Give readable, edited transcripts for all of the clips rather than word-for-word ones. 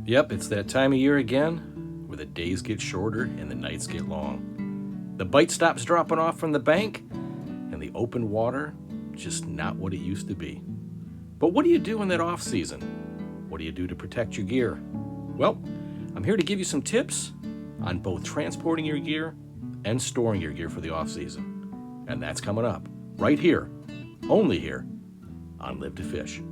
Yep, it's that time of year again, where the days get shorter and the nights get long. The bite stops dropping off from the bank, and the open water, just not what it used to be. But what do you do in that off season? What do you do to protect your gear? Well, I'm here to give you some tips on both transporting your gear and storing your gear for the off season. And that's coming up, right here, only here, on Live to Fish.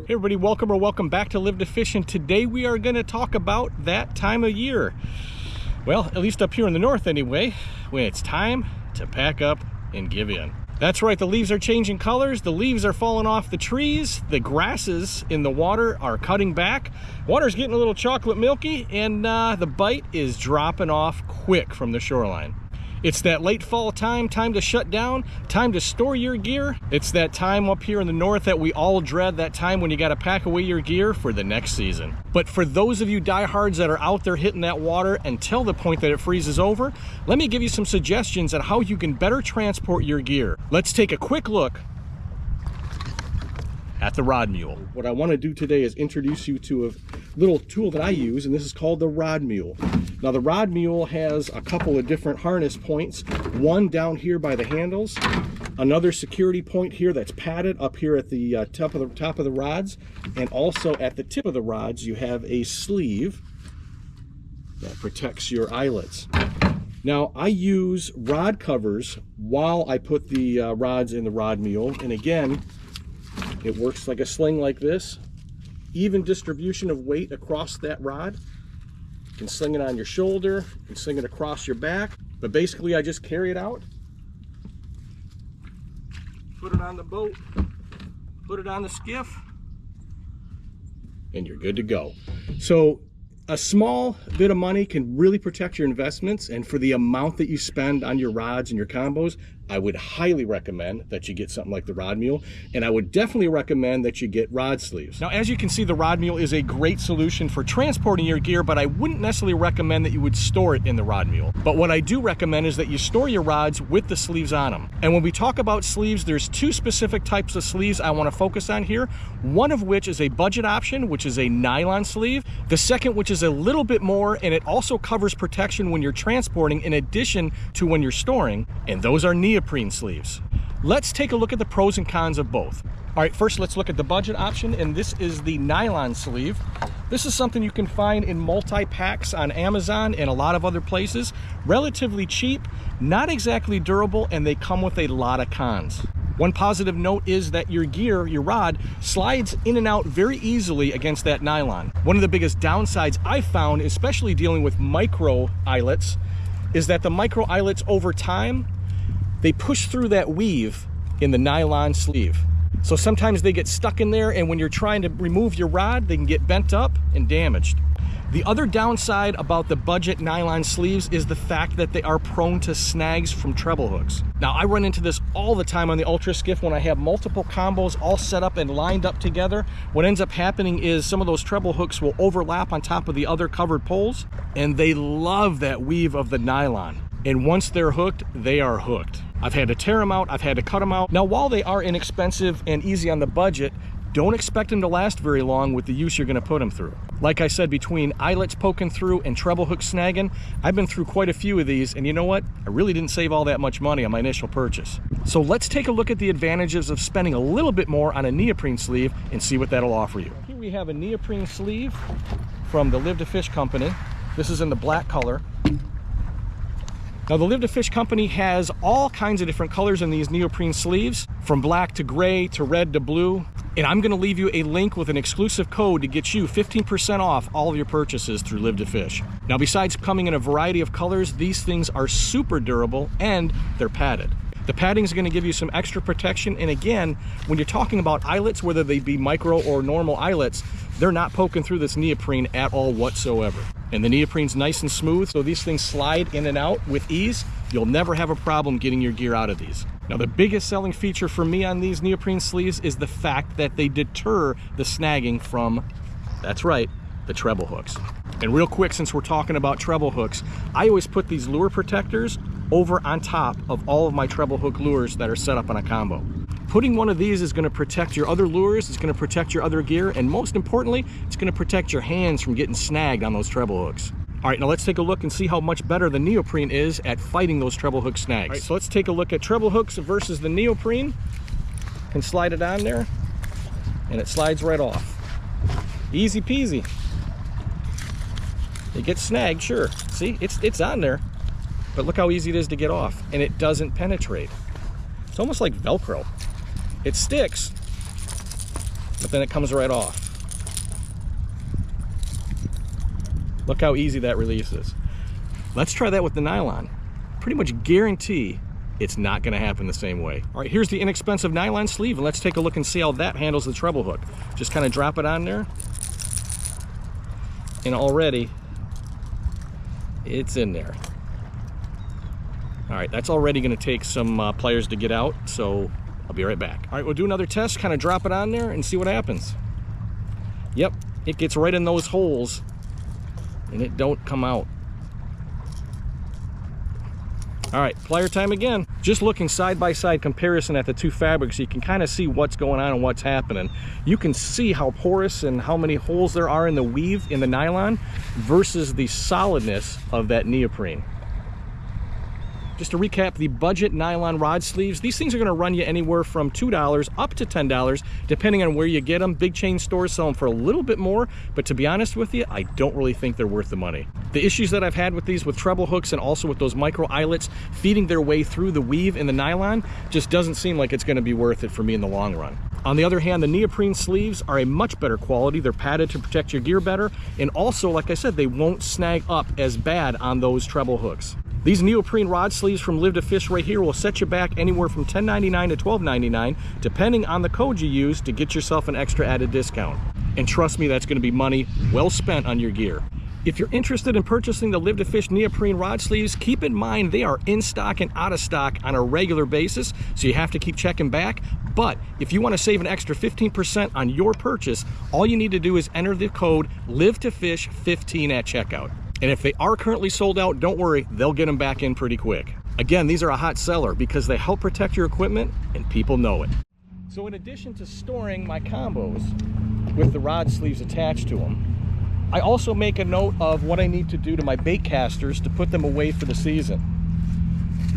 Hey everybody, welcome back to Live to Fish, and today we are going to talk about that time of year. Well, at least up here in the north anyway, when it's time to pack up and give in. That's right, the leaves are changing colors, the leaves are falling off the trees, the grasses in the water are cutting back, water's getting a little chocolate milky, and the bite is dropping off quick from the shoreline. It's that late fall time to shut down, time to store your gear. It's that time up here in the north that we all dread, that time when you gotta pack away your gear for the next season. But for those of you diehards that are out there hitting that water until the point that it freezes over, let me give you some suggestions on how you can better transport your gear. Let's take a quick look at the Rod Mule. What I want to do today is introduce you to a little tool that I use, and this is called the Rod Mule. Now the Rod Mule has a couple of different harness points, one down here by the handles, another security point here that's padded up here at the top of the rods, and also at the tip of the rods you have a sleeve that protects your eyelets. Now I use rod covers while I put the rods in the Rod Mule, and again, it works like a sling like this. Even distribution of weight across that rod. You can sling it on your shoulder, you can sling it across your back, but basically I just carry it out, put it on the boat, put it on the skiff, and you're good to go. So a small bit of money can really protect your investments, and for the amount that you spend on your rods and your combos, I would highly recommend that you get something like the Rod Mule, and I would definitely recommend that you get rod sleeves. Now, as you can see, the Rod Mule is a great solution for transporting your gear, but I wouldn't necessarily recommend that you would store it in the Rod Mule. But what I do recommend is that you store your rods with the sleeves on them. And when we talk about sleeves, there's two specific types of sleeves I want to focus on here. One of which is a budget option, which is a nylon sleeve. The second, which is a little bit more, and it also covers protection when you're transporting in addition to when you're storing, and those are neoprene sleeves. Let's take a look at the pros and cons of both. All right, first let's look at the budget option, and this is the nylon sleeve. This is something you can find in multi-packs on Amazon and a lot of other places. Relatively cheap, not exactly durable, and they come with a lot of cons. One positive note is that your gear, your rod, slides in and out very easily against that nylon. One of the biggest downsides I've found, especially dealing with micro eyelets, is that the micro eyelets over time, they push through that weave in the nylon sleeve. So sometimes they get stuck in there, and when you're trying to remove your rod, they can get bent up and damaged. The other downside about the budget nylon sleeves is the fact that they are prone to snags from treble hooks. Now, I run into this all the time on the Ultra Skiff when I have multiple combos all set up and lined up together. What ends up happening is some of those treble hooks will overlap on top of the other covered poles, and they love that weave of the nylon. And once they're hooked, they are hooked. I've had to tear them out, I've had to cut them out. Now, while they are inexpensive and easy on the budget, don't expect them to last very long with the use you're gonna put them through. Like I said, between eyelets poking through and treble hook snagging, I've been through quite a few of these, and you know what? I really didn't save all that much money on my initial purchase. So let's take a look at the advantages of spending a little bit more on a neoprene sleeve and see what that'll offer you. Here we have a neoprene sleeve from the Live to Fish company. This is in the black color. Now, the Live to Fish company has all kinds of different colors in these neoprene sleeves, from black to gray to red to blue. And I'm gonna leave you a link with an exclusive code to get you 15% off all of your purchases through Live to Fish. Now, besides coming in a variety of colors, these things are super durable and they're padded. The padding is going to give you some extra protection, and again, when you're talking about eyelets, whether they be micro or normal eyelets, they're not poking through this neoprene at all whatsoever. And the neoprene's nice and smooth, so these things slide in and out with ease. You'll never have a problem getting your gear out of these. Now, the biggest selling feature for me on these neoprene sleeves is the fact that they deter the snagging from, that's right, the treble hooks. And real quick, since we're talking about treble hooks, I always put these lure protectors over on top of all of my treble hook lures that are set up on a combo. Putting one of these is going to protect your other lures, it's going to protect your other gear, and most importantly, it's going to protect your hands from getting snagged on those treble hooks. All right, now let's take a look and see how much better the neoprene is at fighting those treble hook snags. All right, so let's take a look at treble hooks versus the neoprene. And slide it on there, and it slides right off. Easy peasy. It gets snagged, sure. See, it's on there, but look how easy it is to get off, and it doesn't penetrate. It's almost like Velcro. It sticks, but then it comes right off. Look how easy that release is. Let's try that with the nylon. Pretty much guarantee it's not going to happen the same way. All right, here's the inexpensive nylon sleeve, and let's take a look and see how that handles the treble hook. Just kind of drop it on there, and already it's in there. All right, that's already going to take some pliers to get out, so I'll be right back. All right, we'll do another test, kind of drop it on there and see what happens. Yep, it gets right in those holes, and it don't come out. All right, plier time again. Just looking side-by-side comparison at the two fabrics, you can kind of see what's going on and what's happening. You can see how porous and how many holes there are in the weave in the nylon versus the solidness of that neoprene. Just to recap, the budget nylon rod sleeves, these things are gonna run you anywhere from $2 up to $10, depending on where you get them. Big chain stores sell them for a little bit more, but to be honest with you, I don't really think they're worth the money. The issues that I've had with these with treble hooks and also with those micro eyelets feeding their way through the weave in the nylon just doesn't seem like it's gonna be worth it for me in the long run. On the other hand, the neoprene sleeves are a much better quality. They're padded to protect your gear better, and also, like I said, they won't snag up as bad on those treble hooks. These neoprene rod sleeves from Live to Fish right here will set you back anywhere from $10.99 to $12.99, depending on the code you use to get yourself an extra added discount. And trust me, that's going to be money well spent on your gear. If you're interested in purchasing the Live to Fish neoprene rod sleeves, keep in mind they are in stock and out of stock on a regular basis, so you have to keep checking back. But if you want to save an extra 15% on your purchase, all you need to do is enter the code LIVETOFISH15 at checkout. And if they are currently sold out, don't worry, they'll get them back in pretty quick. Again, these are a hot seller because they help protect your equipment and people know it. So in addition to storing my combos with the rod sleeves attached to them, I also make a note of what I need to do to my bait casters to put them away for the season.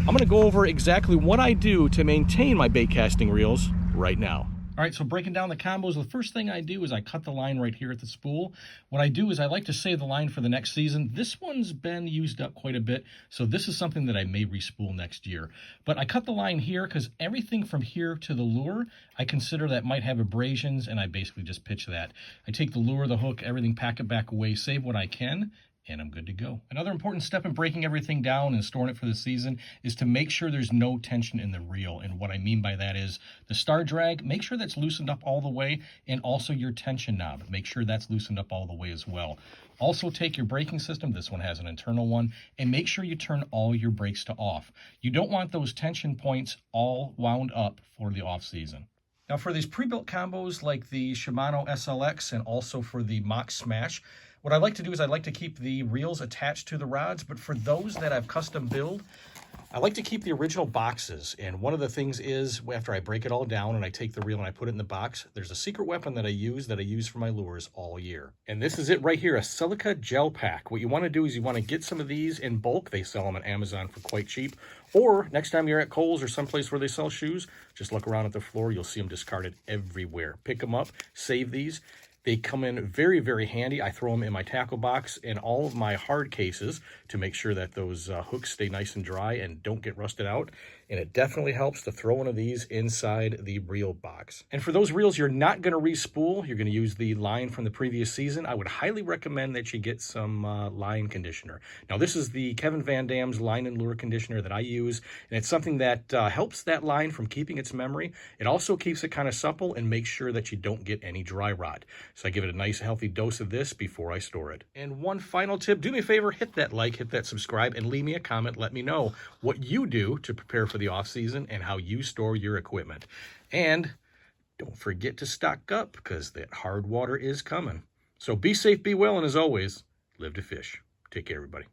I'm gonna go over exactly what I do to maintain my bait casting reels right now. All right, so breaking down the combos, the first thing I do is I cut the line right here at the spool. What I do is I like to save the line for the next season. This one's been used up quite a bit, so this is something that I may respool next year. But I cut the line here because everything from here to the lure, I consider that might have abrasions, and I basically just pitch that. I take the lure, the hook, everything, pack it back away, save what I can, and I'm good to go. Another important step in breaking everything down and storing it for the season is to make sure there's no tension in the reel. And what I mean by that is the star drag, make sure that's loosened up all the way, and also your tension knob, make sure that's loosened up all the way as well. Also take your braking system, this one has an internal one, and make sure you turn all your brakes to off. You don't want those tension points all wound up for the off season. Now for these pre-built combos like the Shimano SLX and also for the Mach Smash, what I like to do is I like to keep the reels attached to the rods, but for those that I've custom built, I like to keep the original boxes. And one of the things is after I break it all down and I take the reel and I put it in the box, there's a secret weapon that I use for my lures all year. And this is it right here, a silica gel pack. What you want to do is you want to get some of these in bulk. They sell them on Amazon for quite cheap. Or next time you're at Kohl's or someplace where they sell shoes, just look around at the floor. You'll see them discarded everywhere. Pick them up, save these. They come in very, very handy. I throw them in my tackle box and all of my hard cases to make sure that those hooks stay nice and dry and don't get rusted out. And it definitely helps to throw one of these inside the reel box. And for those reels you're not going to re-spool, you're going to use the line from the previous season, I would highly recommend that you get some line conditioner. Now this is the Kevin Van Dam's line and lure conditioner that I use, and it's something that helps that line from keeping its memory. It also keeps it kind of supple and makes sure that you don't get any dry rot. So I give it a nice healthy dose of this before I store it. And one final tip, do me a favor, hit that like, hit that subscribe, and leave me a comment. Let me know what you do to prepare for the off season and how you store your equipment. And don't forget to stock up because that hard water is coming. So be safe, be well, and as always, live to fish. Take care, everybody.